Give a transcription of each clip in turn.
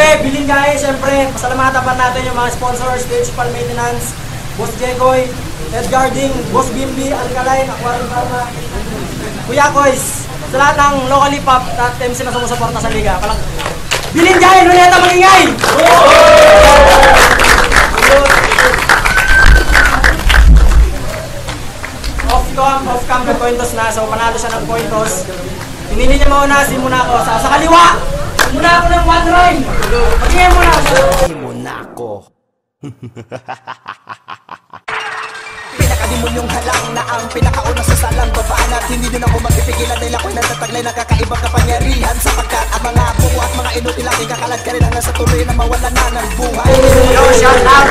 Siyempre, bilhin guys, siyempre, pasalamatan pa natin yung mga sponsors, Digital Maintenance, Boss Jegoy, Ed Garding, Boss Bimbi, Alkaline, Aquarium Pharma, Kuya Koys, sa lahat ng locally pop at MC na sumusuporta sa liga. Bilhin guys, Luneta magingay! Off-cam na pointos na, so panalo siya ng pointos. Pinili niya mauna, si Monaco. Sa kaliwa, Monaco ng one rhyme. Pagingay mo na. Si Monaco. Pinakademonyong halang na ang pinakauna sa salang babaan at hindi din ako magpipigilan dahil ako'y natataglay ng kakaibang kapangyarihan sapagkat ang mga buko at mga inutil aking kakalad ka rin hanggang sa tuloy na mawala na ng buhay. Yo, shout out!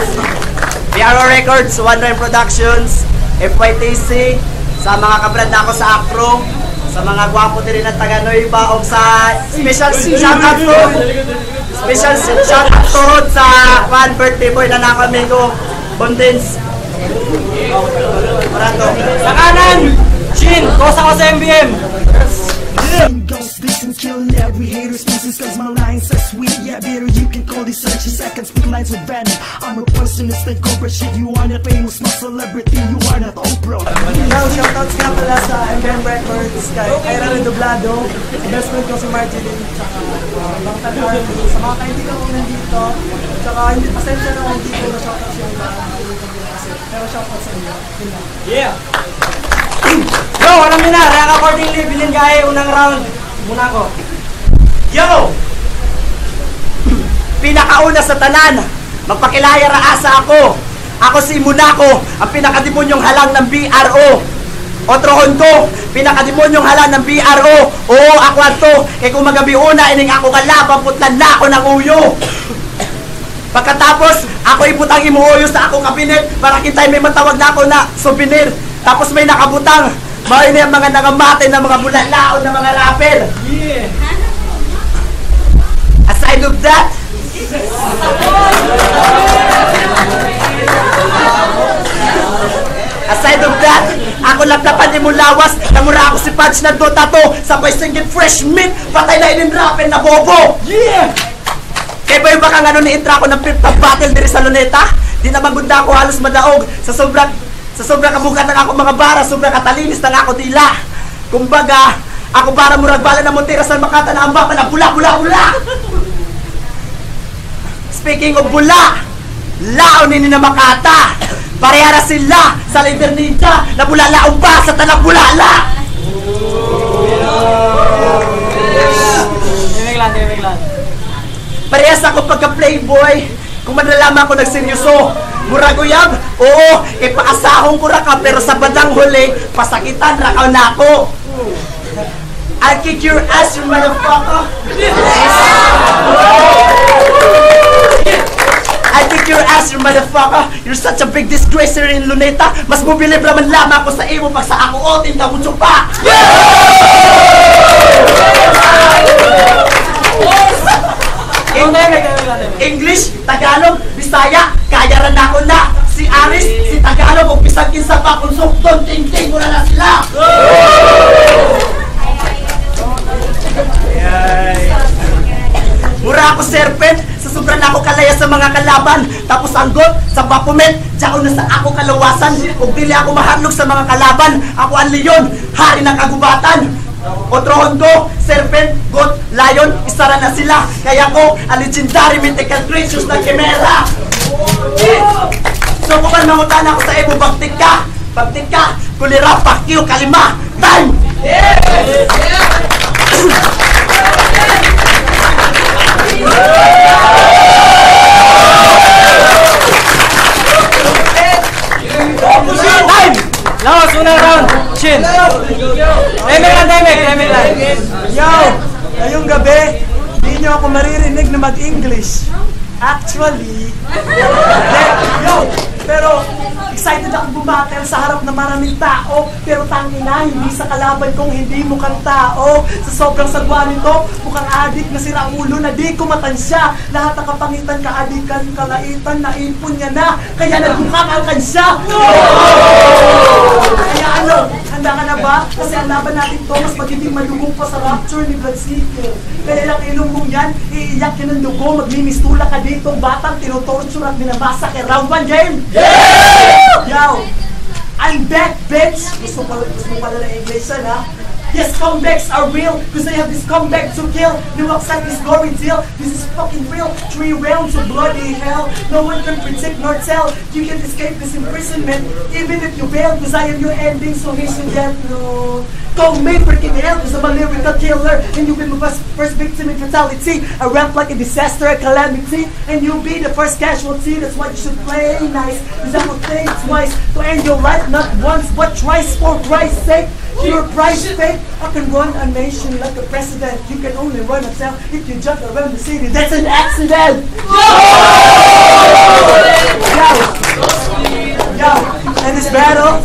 PRO Records, One Rhyme Productions, FYTC, sa mga kabrad na ako sa Acro, sa mga gwapo din ng taga Noiba, o sa special shoutout to sa fan birthday boy na nakamigo Bondens. Sa kanan, Shin, kosa ko sa MBM. Listen, kill every hater species cause my lines are sweet. Yeah, bitter, you can call these 30 seconds, speak lines with venom. I'm a personist and corporate shit. You are not famous, my celebrity, you are not Oprah. Now, shoutouts nga pala sa MBM Records, kay Raro Doblado, best friend ko si Marjeline, tsaka Bang Tagar, sa mga kaibigan ko nandito, tsaka hindi pasensya na kung dito na shoutouts yung pero shoutouts sa inyo. Yeah! Yo, alam nyo na, react accordingly, bilhin kaya unang round. Muna ko. Yo! Pinakauna sa tanan, magpakilaya raasa ako. Ako si Monaco, ang pinakademonyong halang ng BRO. Otrohon ko, pinakademonyong halang ng BRO. Oo, ako ato. Kaya kung magabi una, ining ako kalabang putlan na ako ng uyo. Pagkatapos, ako ibutang imuuyo sa akong kabinet para kintay may matawag na ako na souvenir. Tapos may nakabutang. Mahal na yung mga nangamatay na mga bulalaon na mga rapper. Yeah. Aside of that, ako laplapan ni Mulawas, namura ako si Punch na Dota to, sabay singing fresh meat, patay na inin rapper na bobo. Yeah! Kaya ba yung baka nga ni intra ko ng fifth battle diri sa Luneta? Di naman gunda ako halos madaog sa sobrang kabugat ng ako mga bara, sobrang katalinis ng ako dila. Kumbaga, ako para murag bala na Montera sa Makata na ambak na bula. Speaking of bula, laon ni na Makata. Parehara sila sa Lider Ninja na bulalaon pa sa tanang bulala. Timig lang. Parehas ako pagka-playboy. Kung madalama ako nagseryoso, muraguyab, oo, ipaasahong ko ra ka, pero sa bandang huli, pasakitan rakaw na ako. I'll kick your ass, you motherfucker. I'll kick your ass, you motherfucker. You're such a big disgracer in Luneta. Mas mobilib naman lamang ako sa imo pag sa ako otin ka mutso pa. English, Tagalog, Bisaya, kaya rin ako na. Si Aris, si Tagalog, kung bisag kinsa pa, kung sukton, ting-ting, wala na sila. Mura ako serpent, sa sobrang ako kalaya sa mga kalaban. Tapos anggot, sa bapumet, diyan na sa ako kalawasan. Kung dili ako maharlog sa mga kalaban, ako ang leon, hari ng kagubatan. Otrohon ko, serpent, goat, lion, isara na sila. Kaya ko, ang legendary mythical creatures ng Chimera. So kung man mangutan ako sa ibo, bagtik ka, kulira, pakyo, kalima, time! Time! Laos, unang round, Shin. Timing lang. Yo, ngayong gabi, hindi nyo ako maririnig na mag-English. Actually, yo, pero excited ako bumatel sa harap ng maraming tao. Pero tangina, hindi sa kalaban kong hindi mukhang tao. Sa sobrang sagwa nito, mukhang adik na sira ulo na di kumatansya. Lahat ng kapangitan, kaadikan, kalaitan, naipon niya na. Kaya nagmukhang alkansya. Kaya ano, handa ka na ba? Kasi ang laban natin to, mas hindi madugo pa sa rapture ni Bloodseeker. Kaya lang ilong mong yan, iiyak ka ng dugo, magmimistula ka dito, batang tinutorture at minamassacre. Round 1 game! Yeah! Yo! I'm back, bitch! Gusto mo pala na English yan, ha? Yes, comebacks are real, cause I have this comeback to kill. New outside this gory deal, this is fucking real. 3 rounds of bloody hell, no one can predict nor tell. You can't escape this imprisonment, even if you fail, cause I am your ending, so here's your death note. Call me freaking hell, cause I'm a lyrical killer, and you'll be my first victim in fatality. I rap like a disaster, a calamity, and you'll be the first casualty. That's why you should play nice, cause I will think twice to end your life, not once, but twice, for Christ's sake. Your price fake, I can run a nation like a president. You can only run a town if you jump around the city. That's an accident! Yo, in this battle,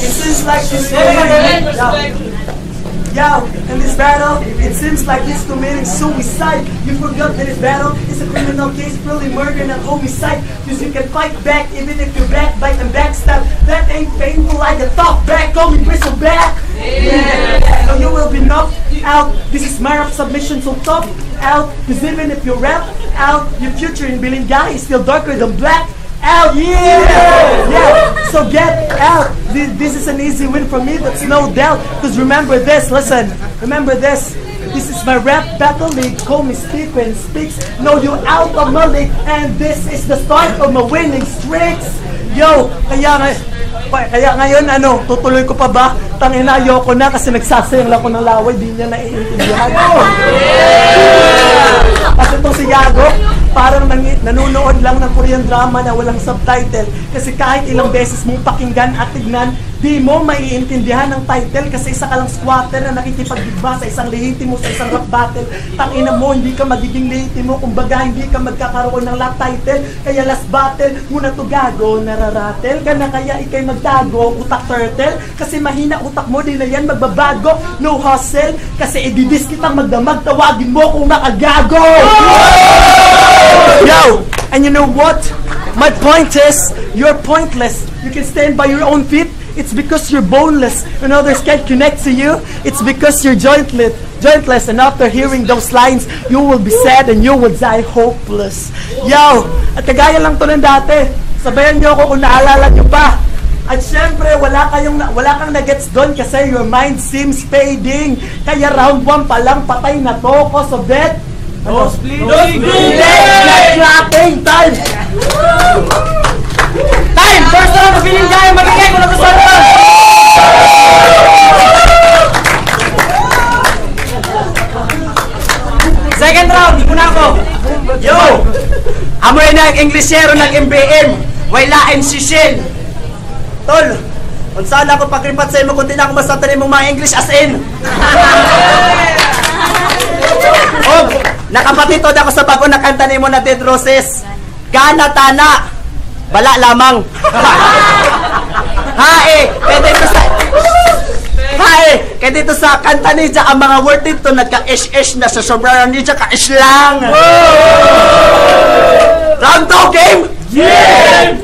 it seems like this in this battle, it seems like he's committing suicide. You forgot that this battle is a criminal case, really murder, not homicide. Cause you can fight back even if you backbite and backstab. That ain't painful like a tough back, call me bristleback. Yeah. So you will be knocked out. This is my rap submission, so tough out. Cause even if you rap out, your future in Bilingay is still darker than black. Out, yeah! So get out. This is an easy win for me, that's no doubt. Cause remember this, listen, remember this. This is my rap battle league. Call me Speak when speaks. No, you out of my league. And this is the start of my winning streaks. Yo, kaya ngayon, tutuloy ko pa ba? Tangina, ayoko na kasi nagsasayang lang ko ng laway, di niya naiintindihan. Kasi itong si Yago, parang nanonood lang ng Korean drama na walang subtitle. Kasi kahit ilang beses mong pakinggan at tignan, di mo maiintindihan ang title kasi isa ka lang squatter na nakikipagdigma sa isang lehitimo sa isang rap battle. Tangina mo, hindi ka magiging lehitimo, kumbaga hindi ka magkakaroon ng lap title. Kaya last battle, muna to gago, nararatel ka na kaya ikay magtago, utak turtle. Kasi mahina utak mo, di na yan magbabago. No hustle, kasi ididis kitang magdamag, tawagin mo kung makagago. Yo, and you know what? My point is, you're pointless. You can stand by your own feet. It's because you're boneless and others can't connect to you. It's because you're jointless. And after hearing those lines, you will be sad and you will die hopeless. Yo, at kagaya lang to ng dati. Sabayan nyo ako kung naalala nyo pa. At syempre, wala kang nagets doon kasi your mind seems fading. Kaya round 1 pa lang, patay na to. Cause of that, Nose bleeding! Clapping time! Time! First round, feeling kaya magigay kung nagustuhan mo! Second round, muna ako! Yo! Amoy na ang Englishero ng MBM! Wailain si Shell! Tol! Kung saan ako pagripat sa imo kung di na ako masatanin mong mga English as in! Oh! Nakapatitod ako sa bago na kanta ni mo na Dead Roses. Gana tana, bala lamang. Kaya dito sa kanta ni Jack, ang mga word dito nagka-ish-ish na sa sobrang ni Jack, ka-ish lang. Round 2 game? Yeah!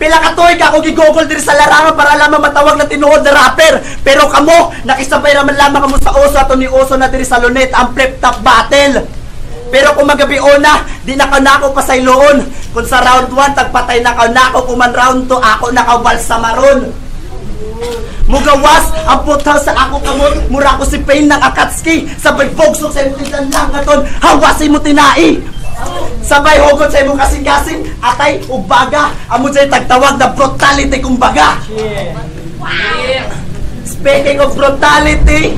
Pila ka toy ka kung gigogol diri sa larangan para lamang matawag na tinuod na rapper. Pero kamo, nakisabay naman lamang kamo sa oso ato ni oso na diri sa Lunet ang flip-top battle. Pero kung magabi na, di nakanako pa sa iloon. Kung sa round 1, tagpatay nakanako, kung man round 2, ako nakawal sa maron. Mugawas, ang putang sa ako kamot, mura ko si Pain ng Akatsuki. Sabay bogsok sa imong lang aton, hawasi mo tinai. Sabay hugot sa imong kasing-kasing, atay ug baga, amo jay tagtawag na brutality kumbaga. Speaking of brutality,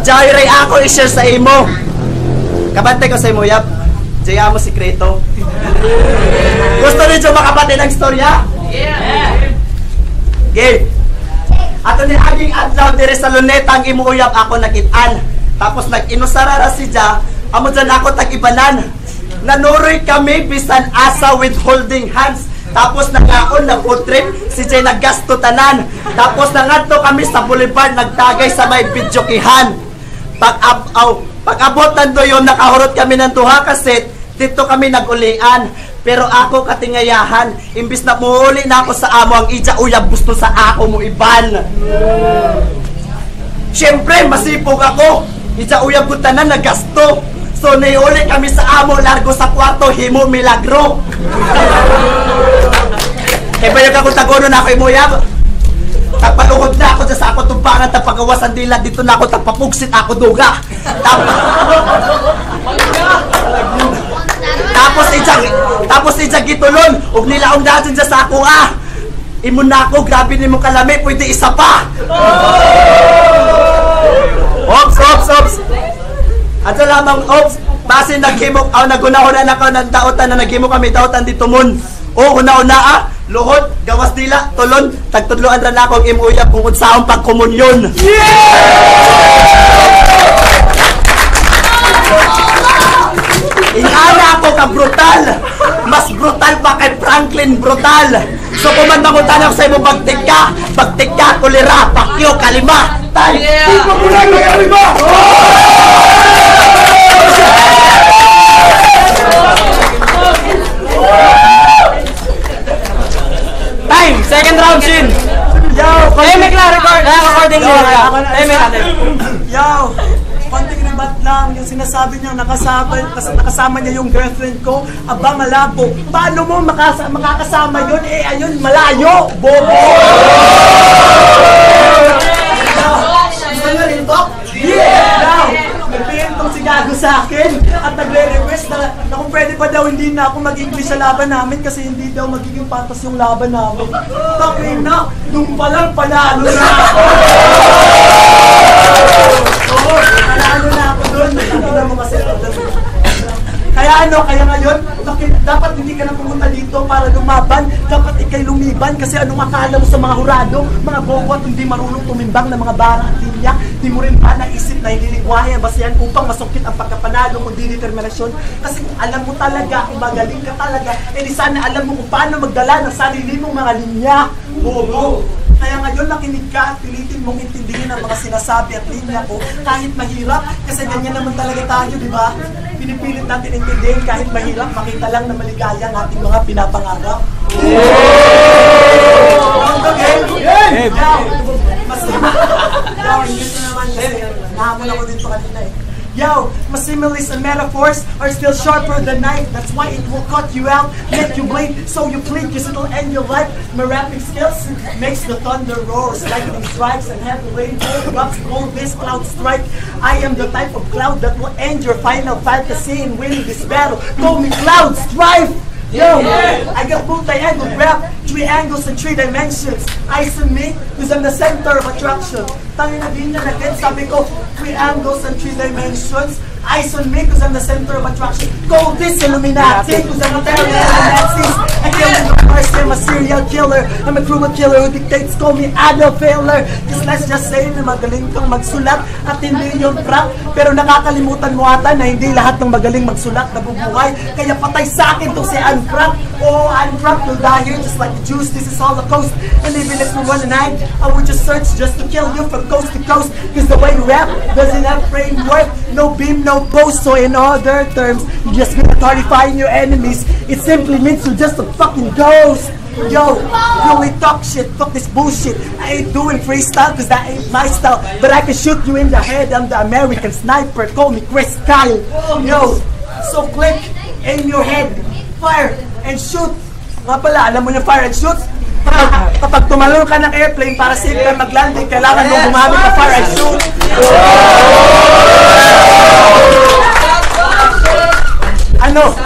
Jairay ako i-share sa imo. Kabante ko sa imo, yap. Jaya mo sikreto. Gusto niyo makabati ng storya? Yeah. Game. Ato ni aging adlaw diri sa Luneta ang imuuyab ako nakit-an. Tapos nag-inusarara si Ja, amo dyan ako tag-ibanan. Nanuroy kami bisan asa with holding hands. Tapos nagaon na food trip, si Jay naggasto tanan. Tapos nangadto kami sa boulevard, nagtagay sa may bidyokihan. Pag-abot nando yun, nakahurot kami ng 2 kaset, dito kami nagulian. Pero ako katingayahan, imbis na muhuli na ako sa amo, ang ija uyab gusto sa ako mo iban. Siyempre, masipog ako. Ija uyab ko tanan na gasto. So, naiuli kami sa amo, largo sa kwarto, himo milagro. Kaya ba yung kakutagono na ako imuyab? Tagpalungod na ako dyan sa ako tumpangan, tapagawasan dila, dito na ako tagpapugsit ako duga. Tapos ijag gitulon, ug nila ang dahil dyan sa ako Imo na ako, grabe ni mo kalami, pwede isa pa. Ops. Ato lamang, base naghimok, nagunahuna na ako ng daotan na naghimok kami, daotan dito mon. Una-una luhod, gawas nila, tulon, tagtudloan ra na akong imuyab kung unsaong pagkomunyon. Inana ako ka brutal. Mas brutal pa kay Franklin brutal. So kumanda ko tanong sa imo bagtika, kulira, pakyo, kalima. Iko mo lang ng kalima. Time, second round Shin. Yo, time lang recording mo. Yo, konting ribat lang yung sinasabi niya nakasama niya yung girlfriend ko. Aba, malabo. Paano mo makakasama yun? Ayun, malayo. Bobo! Gusto nyo rin to? Yeah! Nagpihintong si Gago sa akin at nagre-request na kung pwede pa daw hindi na ako mag-English sa laban namin kasi hindi daw magiging patas yung laban namin. Tapos na, nung palang panalo na ako. Oo, panalo na ako doon. Nakita mo kasi kaya ngayon, dapat hindi ka na pumunta dito para lumaban. Dapat ikay lumiban kasi anong akala mo sa mga hurado, mga bobo at hindi marunong tumimbang ng mga bara at linya. Di mo rin ba naisip na hililingwahe ang basihan upang masukit ang pagkapanalo kundi determinasyon. Kasi kung alam mo talaga, kung magaling ka talaga, di sana alam mo kung paano magdala ng sarili mong mga linya. Bobo! Kaya ngayon nakinig ka at pilitin mong intindihin ang mga sinasabi at linya ko kahit mahirap kasi ganyan naman talaga tayo, di ba? Pinipilit natin intindihin kahit mahirap, makita lang na maligaya ang ating mga pinapangarap. Nahamon ako dito kanina Yo, my similes and metaphors are still sharper than knife. That's why it will cut you out, make you bleed, so you plead, cause it'll end your life. My rapping skills makes the thunder roars, lightning strikes and heavy rainfall drops, all this cloud strike. I am the type of cloud that will end your final fantasy in winning this battle. Call me Cloud Strife! Yo, I got multi-angle rap, 3 angles and 3 dimensions. Eyes on me, cause I'm the center of attraction. Tangin na din na nagin, sabi ko, 3 angles and 3 dimensions. Eyes on me, cause I'm the center of attraction. Call this Illuminati, cause I'm a terrorist of Nazis. I kill in the first, I'm a serial killer. I'm a cruel killer who dictates, call me Adolf Hitler. Cause let's just say na magaling kang magsulat at hindi yung prank. Pero nakakalimutan mo ata na hindi lahat ng magaling magsulat nabubuhay. Kaya patay sa akin to si Anne Frank. Oh, Anne Frank will die here just like the Jews. This is Holocaust. And even if we won a night, I would just search just to kill you from coast to coast. Cause the way you rap doesn't have framework. No beam, no post. So in other terms, you just gonna clarifying your enemies. It simply means you're just a fucking ghost. Yo, you only talk shit, fuck this bullshit. I ain't doing freestyle cause that ain't my style. But I can shoot you in the head, I'm the American sniper. Call me Chris Kyle. Yo, so click, aim your head, fire, and shoot. Nga pala, alam mo yung fire and shoot? Kapag tumalon ka ng airplane para safe ka mag-landing, kailangan mo gumamit ng fire and shoot. Ano?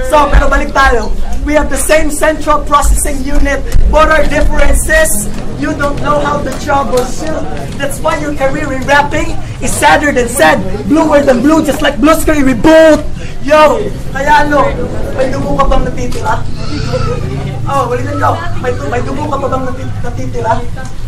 So, pero balik tayo. We have the same central processing unit, but our differences, you don't know how to troubleshoot. That's why your career in rapping is sadder than sad, bluer than blue, just like Blue Sky Reboot. Yo, kaya ano, may dugo ka bang natitira? Oh, balikan ko. May dugo ka pa bang natitira?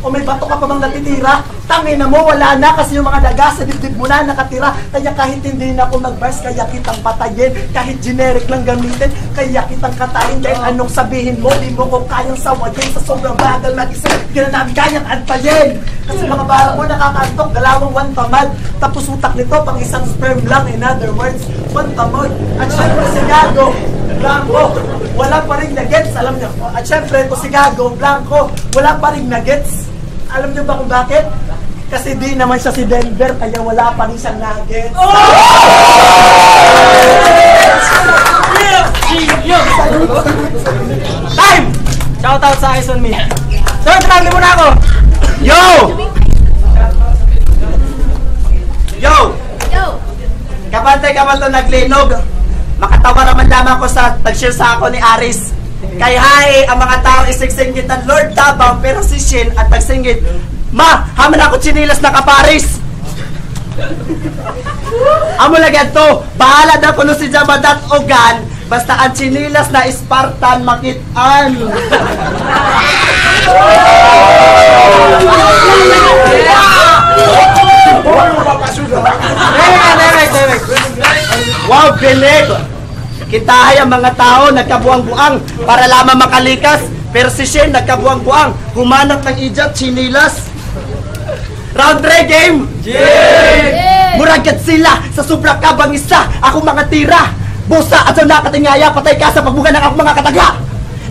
O may bato ka pa bang natitira? Tangin na mo, wala na kasi yung mga daga sa dibdib mo na nakatira. Kaya kahit hindi na ako mag-verse, kaya kitang patayin. Kahit generic lang gamitin, kaya kitang katayin. Kahit anong sabihin mo, di mo ko kayang sawayin. Sa sobrang bagal mag-isip, di na namin kayang antayin. Kasi mga bara mo nakakantok, galawang one tamad. Tapos utak nito, pang isang sperm lang. In other words, one tamad. At syempre si Gago, blanco, wala pa rin nuggets, alam niyo. At syempre, ito si Gago, blanco, wala pa rin nuggets. Alam niyo ba kung bakit? Kasi di naman siya si Denver, kaya wala pa rin siyang nuggets. Time! Shoutout sa Eyes on Me. So, tinagli muna ako. Yo! Yo! Yo! Kapantay ka man to naglinog. Makatawa naman lamang ko sa tag-share sa ako ni Aris. Kay Hae, ang mga tao isigsingit ng Lord Tabang, pero si Shin at tagsingit, Ma, haman ako chinilas na kaparis. Amo lagyan to, bahala daw kuno si Jabadat Ogan, basta ang chinilas na Spartan makitaan. Wow, binig! Kitahay ang mga tao nagkabuang-buang para lamang makalikas, pero si Shin nagkabuang-buang, humanap ng ijat, chinilas. Round 3 game! Muragat sila sa sobra kabang isa, ako mga tira. Busa at sa nakatingaya, patay ka sa pagbuga ng ako mga kataga.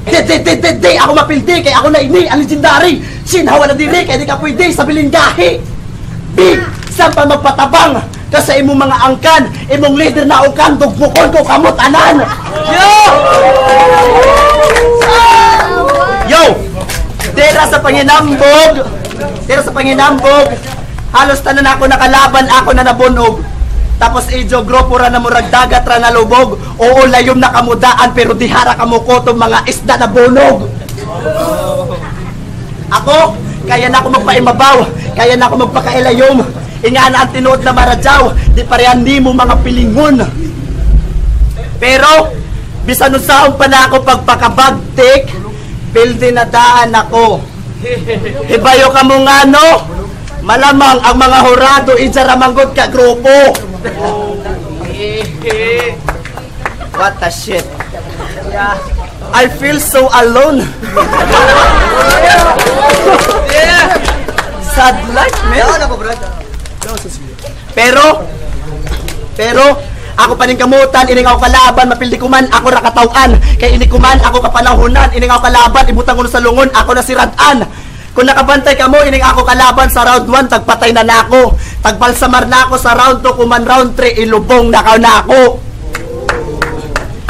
Di, ako mapildi, kaya ako na ini, ang legendary. Shin, hawa na diri, kaya di ka pwede sa bilinggahi. B, saan pa magpatabang? Kasi imong mga angkan, imong leader na ukan, dugmukon ko kamot anan. Yo! Tira sa panginambog, halos tanan ako nakalaban, ako na nabunog. Tapos ijo grupo ra na murag dagat ra na lubog. Oo, layom na kamudaan, pero dihara kamuko tong mga isda na bunog. Ako, kaya na ako magpaimabaw, kaya na ako magpakailayom. Ingana ang tinuod na maradyaw, di parehan ni mo mga pilingon. Pero, bisan usaon pa na ako pagpakabagtik, pildi na daan ako. Hibayo ka mo nga no, malamang ang mga hurado ijaramanggod ka grupo. What the shit. I feel so alone. Sad life, man. Pero, ako pa ning kamutan, ining ako kalaban, mapildi ko man, ako rakatawan. Kay ini ko man, ako kapanahunan, ining ako kalaban, ibutang ko sa lungon, ako na si Radan. Kung nakabantay ka mo, ining ako kalaban sa round 1, tagpatay na nako. Tagbalsamar na ako sa round 2, kuman round 3, ilubong nakaw na ako.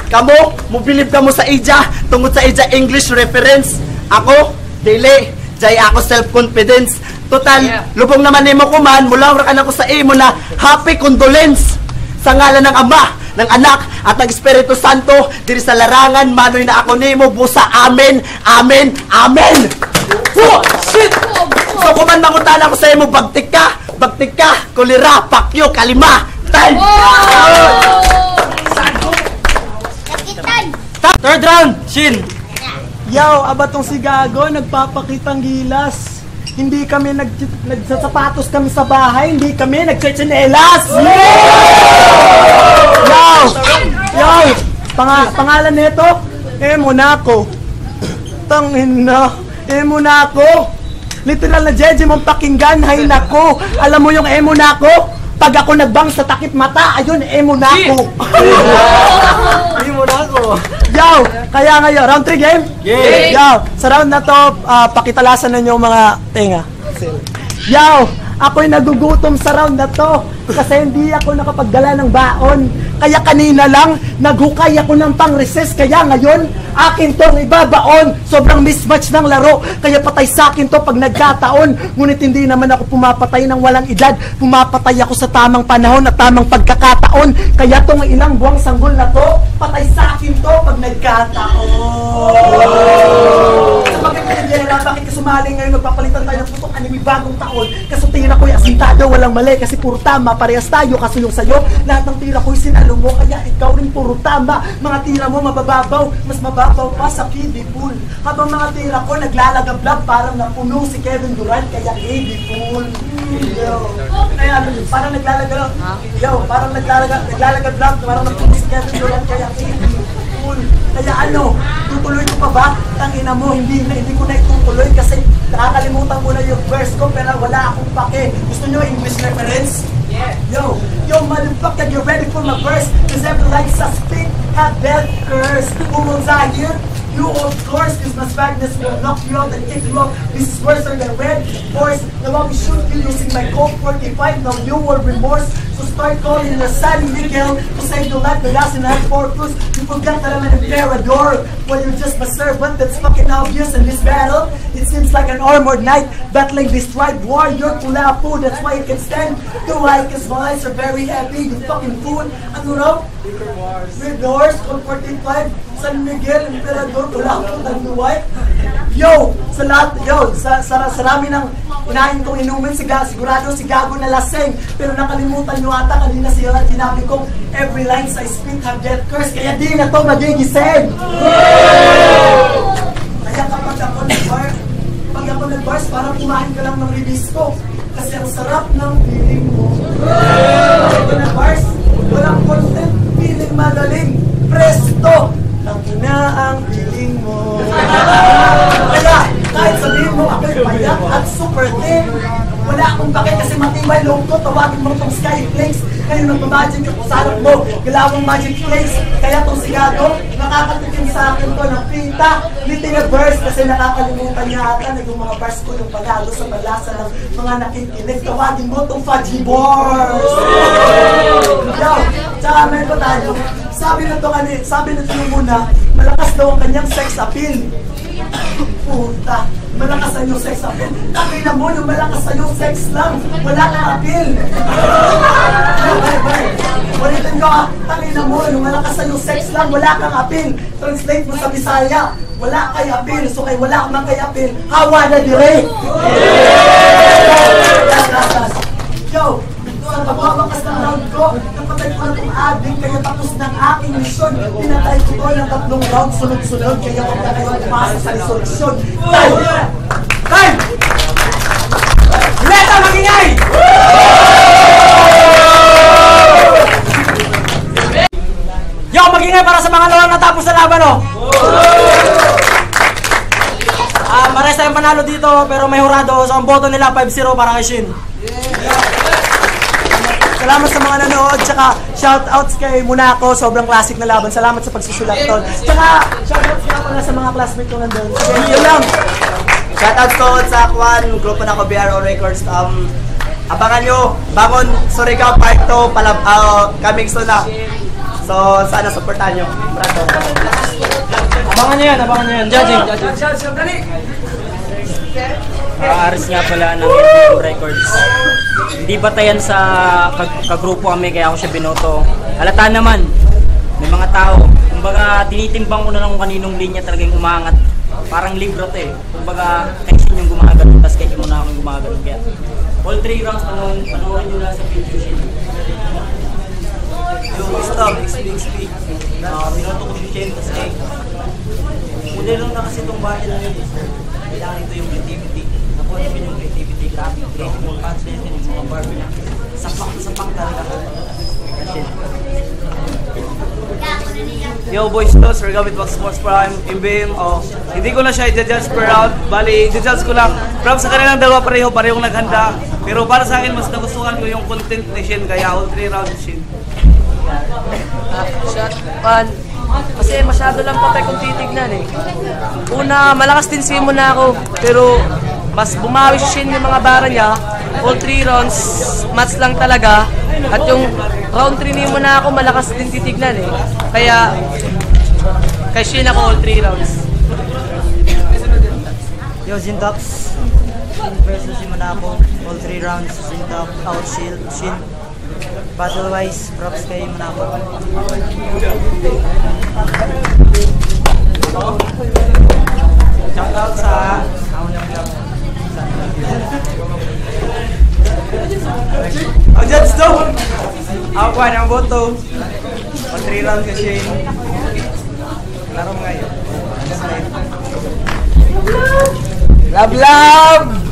Kamo, mubilib ka mo sa ija, tungod sa ija English reference. Ako, dili, jay ako self-confidence. Total, lubong naman nimo ko man, mula ra ka na ko sa imo na happy condolence. Sa ngalan ng Ama, ng Anak, at ng Espiritu Santo, diri sa larangan, manoy na ako nimo, busa, amen, amen, amen. Oh, shit! So kuman mangutana ko sa imo, bagtik ka, kulira, pakyo, kalima, time! Third round, Shin! Yaw, aba tong si Gago, nagpapakitang gilas. Hindi kami nagsasapatos kami sa bahay, hindi kami nagchichinelas. Yaw, pangalan nito, Monaco. Tangin na, Monaco. Literal na jeje mong pakinggan, hay nako. Alam mo yung Monaco? Pag ako nagbang sa takip mata, ayun, Monaco. Monaco. Yaw, kaya ngayon, round 3 game? Yeah. Yaw, sa round na to, pakitalasan na nyo mga tenga. Yaw, ako'y nagugutom sa round na to kasi hindi ako nakapagdala ng baon. Kaya kanina lang, naghukay ako ng pang-recess. Kaya ngayon, akin tong ibabaon. Sobrang mismatch ng laro. Kaya patay sa akin to pag nagkataon. Ngunit hindi naman ako pumapatay ng walang edad. Pumapatay ako sa tamang panahon at tamang pagkakataon. Kaya tong ilang buwang sanggol na to, patay sa akin to pag nagkataon. Bakit ka sumali ngayon? Nagpapalitan tayo ng putok anime bagong taon. Kaso tira ko'y asintado, walang mali. Kasi puro tama, parehas tayo. Kaso yung sayo, lahat ng tira ko'y sinalo mo. Kaya ikaw rin puro tama. Mga tira mo mabababaw, mas mababaw pa sa kiddie pool. Habang mga tira ko naglalagablab, parang napuno si Kevin Durant. Kaya kiddie pool. Kaya parang naglalagablab. Parang naglalagablab, parang napuno si Kevin Durant. Kaya kiddie pool. Kaya ano, tutuloy ko pa ba? Tangina mo, hindi ko na itutuloy kasi Nakakalimutan ko na yung verse ko pero wala akong pake. Gusto nyo English reference? Yo, motherfucker, you ready for my verse? Cause every line I spit have death curse. Who will die here? You of course, cause my swagness will knock you out and kick you up. This is worse than red horse. Now I'll be shoot you using my Colt 45. Now you will remorse. So start calling your San Miguel to save your life. The last and I have 4 clues. You forgot that I'm an emperador. Well, you're just my servant. That's fucking obvious in this battle. It seems like an armored knight battling this tribe warrior. Kulapu, that's why you can stand. The right, cause my eyes are very heavy. You fucking fool. Ano raw? Red Horse, Colt 45, San Miguel, Emperador, Kulapu, Tanduay. Yo, sa rami ng inahin kong inumin, sigurado si Gago na laseng. Pero nakalimutan nyo ata kanina siya sinabi kong every line sa spit have death curse. Kaya di na to magigising. Kaya kapag ako nag-bars, parang kumain ka lang ng release ko. Kasi ang sarap ng feeling mo. Kapag ako nag-bars, walang content, feeling madaling. Presto! Lang na ang feeling mo. Kaya, kahit sabihin mo ako'y payat at super thin, wala akong bakit kasi matibay loob ko. Tawagin mo itong Skyflakes. Kayo nagmamagic yung kusalap mo, galawang magic flakes. Kaya itong sigado, nakakatikim sa akin to ng pita. Liti na verse kasi nakakalimutan niya ata na yung mga verse ko yung pagado sa balasa ng mga nakikinig. Tawagin mo itong Fudgy Bars. Yo, tsaka meron pa tayo. Sabi nito yung muna, malakas daw ang kanyang sex appeal. Puta, malakas ang yung sex appeal. Takay na mo yung malakas ang yung sex lang. Wala kang appeal. Ulitin ko ha, takay na mo yung malakas ang yung sex lang. Wala kang appeal. Translate mo sa Bisaya. Wala kay appeal. So kay wala kang kay appeal, hawa na dire. Yo, sa pagbabakas ng round ko, napatay ko na itong ading, kaya tapos ng aking mission. Pinatay ko ko ng 3 round sunod-sunod, kaya huwag na kayo umasa sa resolusyon. Time! Leta magingay! Yo, magingay para sa mga lawang natapos na laban, oh! Mares tayong panalo dito, pero may hurado. So ang boto nila 5-0 para kay Shin. Salamat sa mga nanood, tsaka shoutouts kay Monaco, sobrang classic na laban. Salamat sa pagsusulat doon. Tsaka shoutouts nga pala sa mga classmates ko nandun. Sige, yun lang. Shoutouts ko sa Kwan, grupo na ko BRO Records. Abangan nyo, Bangon Surigao Part 2, coming soon na. So, sana supportahan nyo. Abangan nyo yan, judging. Aris nga pala ng MBM Records. Hindi batayan sa kagrupo kami kaya ako siya binoto. Halata naman, may mga tao. Kumbaga tinitimbang ko na lang kung kaninong linya talagang umangat. Parang libro to eh. Kumbaga kay Shin yung gumagano, tapos kay muna akong gumagano. Kaya all 3 rounds panoorin nyo lang sa video Shin. Yung stop, XP. Binoto ko si Shin, tapos kay modelo na kasi itong battle na yun. Kailangan ito yung creativity. Nakuha namin yung creativity, graphic, creative, content, yung mga barbie na sapak talaga. Yo boys, to Sir Gamit Wax Sports Prime, MBM. Hindi ko na siya i-judge per round. Bali, i-judge ko lang. From sa kanilang dalawa parehong naghanda. Pero para sa akin, mas nagustuhan ko yung content ni Shin. Kaya all 3 rounds Shin. Kasi masyado lang patay kung titignan eh. Una, malakas din si Monaco, pero mas bumawi si Shin yung mga bara niya. All 3 rounds, match lang talaga. At yung round 3 ni Monaco, malakas din titignan eh. Kaya, kay Shin ako all 3 rounds. Yo, Zintox. Shin versus si Monaco. All 3 rounds. Zintox out Shin. Battle wise, props kay Monaco. Shoutout sa Judge to! Ako ang boto. All 3 rounds kasi laro ngayon. Love!